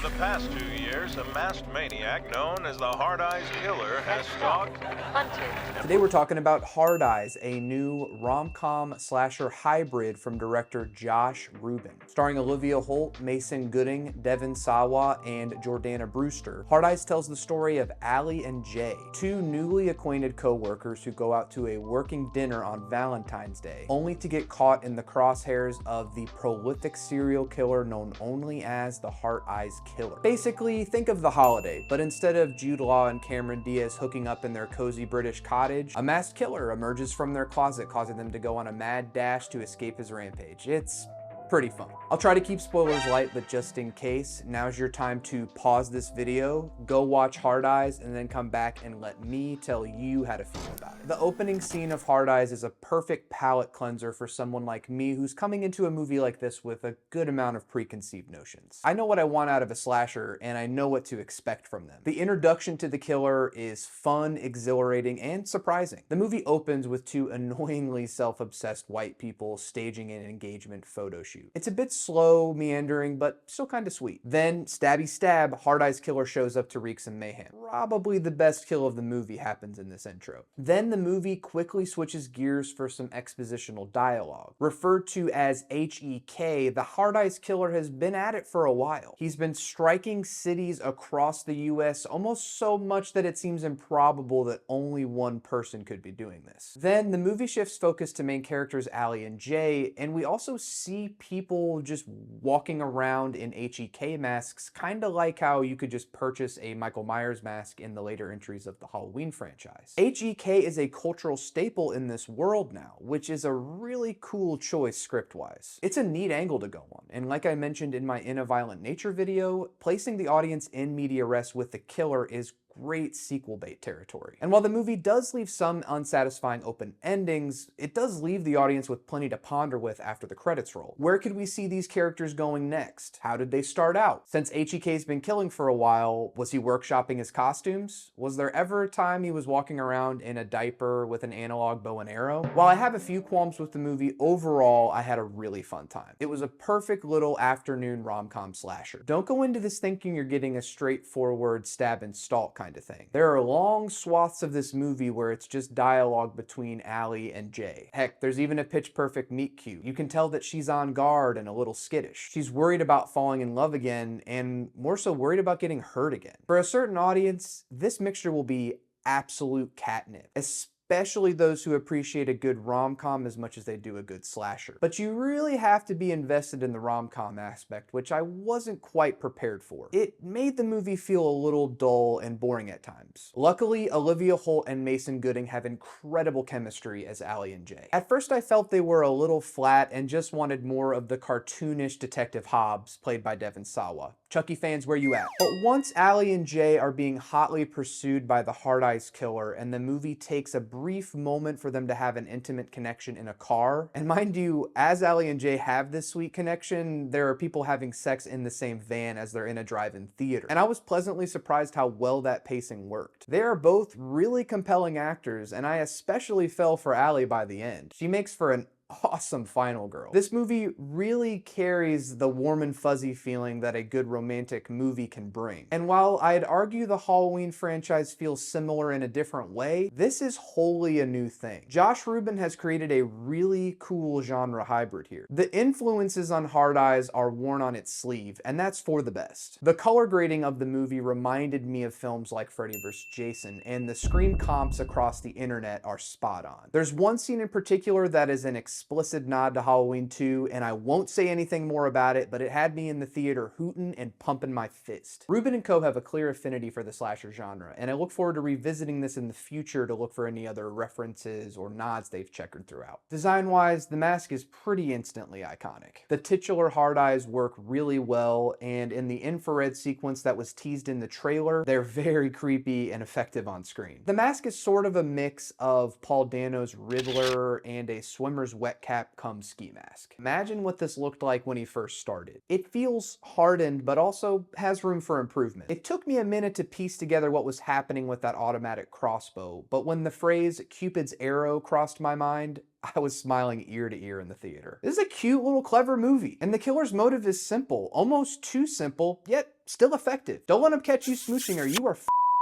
For the past 2 years, a masked maniac known as the Hard-Eyes Killer has stalked, hunted. Today we're talking about Hard Eyes, a new rom-com slasher hybrid from director Josh Reuben. Starring Olivia Holt, Mason Gooding, Devon, Sawa, and Jordana Brewster, Hard Eyes tells the story of Allie and Jay, two newly acquainted co-workers who go out to a working dinner on Valentine's Day, only to get caught in the crosshairs of the prolific serial killer known only as the Hard Eyes Killer. Basically, think of the holiday, but instead of Jude Law and Cameron Diaz hooking up in their cozy British cottage, a masked killer emerges from their closet, causing them to go on a mad dash to escape his rampage. It's pretty fun. I'll try to keep spoilers light, but just in case, now's your time to pause this video, go watch Hard Eyes, and then come back and let me tell you how to feel about it. The opening scene of Hard Eyes is a perfect palate cleanser for someone like me who's coming into a movie like this with a good amount of preconceived notions. I know what I want out of a slasher, and I know what to expect from them. The introduction to the killer is fun, exhilarating, and surprising. The movie opens with two annoyingly self-obsessed white people staging an engagement photo shoot. It's a bit slow, meandering, but still kind of sweet. Then, stabby stab, Hard Eyes Killer shows up to wreak some mayhem. Probably the best kill of the movie happens in this intro. Then the movie quickly switches gears for some expositional dialogue. Referred to as HEK, the Hard Eyes Killer has been at it for a while. He's been striking cities across the US almost so much that it seems improbable that only one person could be doing this. Then the movie shifts focus to main characters Allie and Jay, and we also see people just walking around in HEK masks, kind of like how you could just purchase a Michael Myers mask in the later entries of the Halloween franchise. HEK is a cultural staple in this world now, which is a really cool choice script-wise. It's a neat angle to go on, and like I mentioned in my In a Violent Nature video, placing the audience in media res with the killer is great sequel bait territory. And while the movie does leave some unsatisfying open endings, it does leave the audience with plenty to ponder with after the credits roll. Where could we see these characters going next? How did they start out? Since HEK's been killing for a while, was he workshopping his costumes? Was there ever a time he was walking around in a diaper with an analog bow and arrow? While I have a few qualms with the movie, overall I had a really fun time. It was a perfect little afternoon rom-com slasher. Don't go into this thinking you're getting a straightforward stab and stalk kind of thing. There are long swaths of this movie where it's just dialogue between Allie and Jay. Heck, there's even a pitch perfect meet cute. You can tell that she's on guard and a little skittish. She's worried about falling in love again, and more so worried about getting hurt again. For a certain audience, this mixture will be absolute catnip, especially those who appreciate a good rom-com as much as they do a good slasher. But you really have to be invested in the rom-com aspect, which I wasn't quite prepared for. It made the movie feel a little dull and boring at times. Luckily, Olivia Holt and Mason Gooding have incredible chemistry as Allie and Jay. At first I felt they were a little flat and just wanted more of the cartoonish Detective Hobbs, played by Devon Sawa. Chucky fans, where you at? But once Allie and Jay are being hotly pursued by the Hard Eyes Killer, and the movie takes a brief moment for them to have an intimate connection in a car, and mind you, as Allie and Jay have this sweet connection, there are people having sex in the same van as they're in a drive-in theater. And I was pleasantly surprised how well that pacing worked. They are both really compelling actors, and I especially fell for Allie by the end. She makes for an awesome final girl. This movie really carries the warm and fuzzy feeling that a good romantic movie can bring. And while I'd argue the Halloween franchise feels similar in a different way, this is wholly a new thing. Josh Reuben has created a really cool genre hybrid here. The influences on Hard Eyes are worn on its sleeve, and that's for the best. The color grading of the movie reminded me of films like Freddy vs. Jason, and the screen comps across the internet are spot on. There's one scene in particular that is an explicit nod to Halloween 2, and I won't say anything more about it, but it had me in the theater hooting and pumping my fist. Reuben and co have a clear affinity for the slasher genre, and I look forward to revisiting this in the future to look for any other references or nods they've checkered throughout. Design-wise, the mask is pretty instantly iconic. The titular Hard Eyes work really well, and in the infrared sequence that was teased in the trailer, they're very creepy and effective on screen. The mask is sort of a mix of Paul Dano's Riddler and a swimmer's wet sweat cap cum ski mask. Imagine what this looked like when he first started. It feels hardened, but also has room for improvement. It took me a minute to piece together what was happening with that automatic crossbow, but when the phrase Cupid's arrow crossed my mind, I was smiling ear to ear in the theater. This is a cute little clever movie, and the killer's motive is simple, almost too simple, yet still effective. Don't let him catch you smooching or you are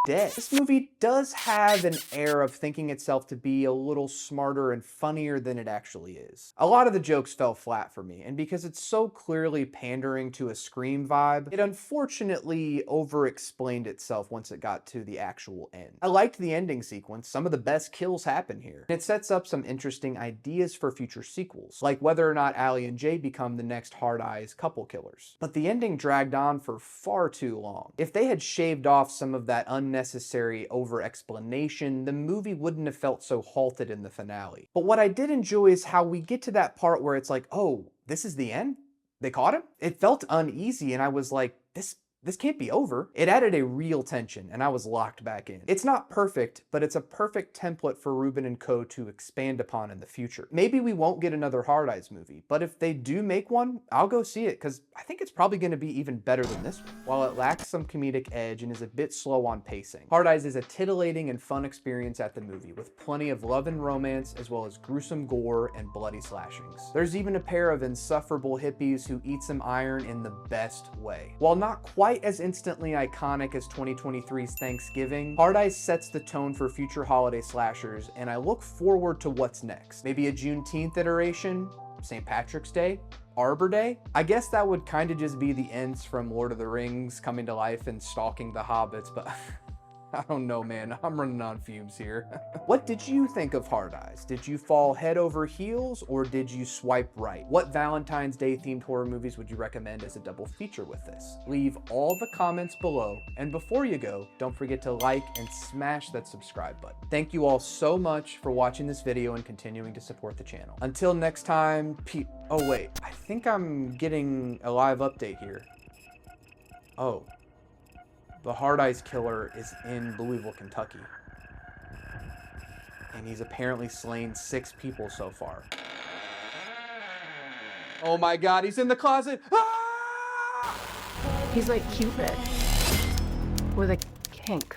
dead. This movie does have an air of thinking itself to be a little smarter and funnier than it actually is. A lot of the jokes fell flat for me, and because it's so clearly pandering to a Scream vibe, it unfortunately over-explained itself once it got to the actual end. I liked the ending sequence. Some of the best kills happen here. And it sets up some interesting ideas for future sequels, like whether or not Allie and Jay become the next Hard Eyes couple killers. But the ending dragged on for far too long. If they had shaved off some of that unnecessary over-explanation, the movie wouldn't have felt so halted in the finale. But what I did enjoy is how we get to that part where it's like, oh, this is the end? They caught him? It felt uneasy, and I was like, this can't be over. It added a real tension, and I was locked back in. It's not perfect, but it's a perfect template for Reuben and co. to expand upon in the future. Maybe we won't get another Hard Eyes movie, but if they do make one, I'll go see it, because I think it's probably going to be even better than this one. While it lacks some comedic edge and is a bit slow on pacing, Hard Eyes is a titillating and fun experience at the movie, with plenty of love and romance, as well as gruesome gore and bloody slashings. There's even a pair of insufferable hippies who eat some iron in the best way. While not quite as instantly iconic as 2023's Thanksgiving, Hard Eyes sets the tone for future holiday slashers, and I look forward to what's next. Maybe a Juneteenth iteration, St. Patrick's Day, Arbor Day? I guess that would kind of just be the Ents from Lord of the Rings coming to life and stalking the hobbits, but I don't know, man. I'm running on fumes here. What did you think of Hard Eyes? Did you fall head over heels, or did you swipe right? What Valentine's Day themed horror movies would you recommend as a double feature with this? Leave all the comments below, and before you go, don't forget to like and smash that subscribe button. Thank you all so much for watching this video and continuing to support the channel. Until next time, oh wait, I think I'm getting a live update here. Oh. The Hard Eyes killer is in Louisville, Kentucky. And he's apparently slain 6 people so far. Oh my god, he's in the closet! Ah! He's like Cupid with a kink.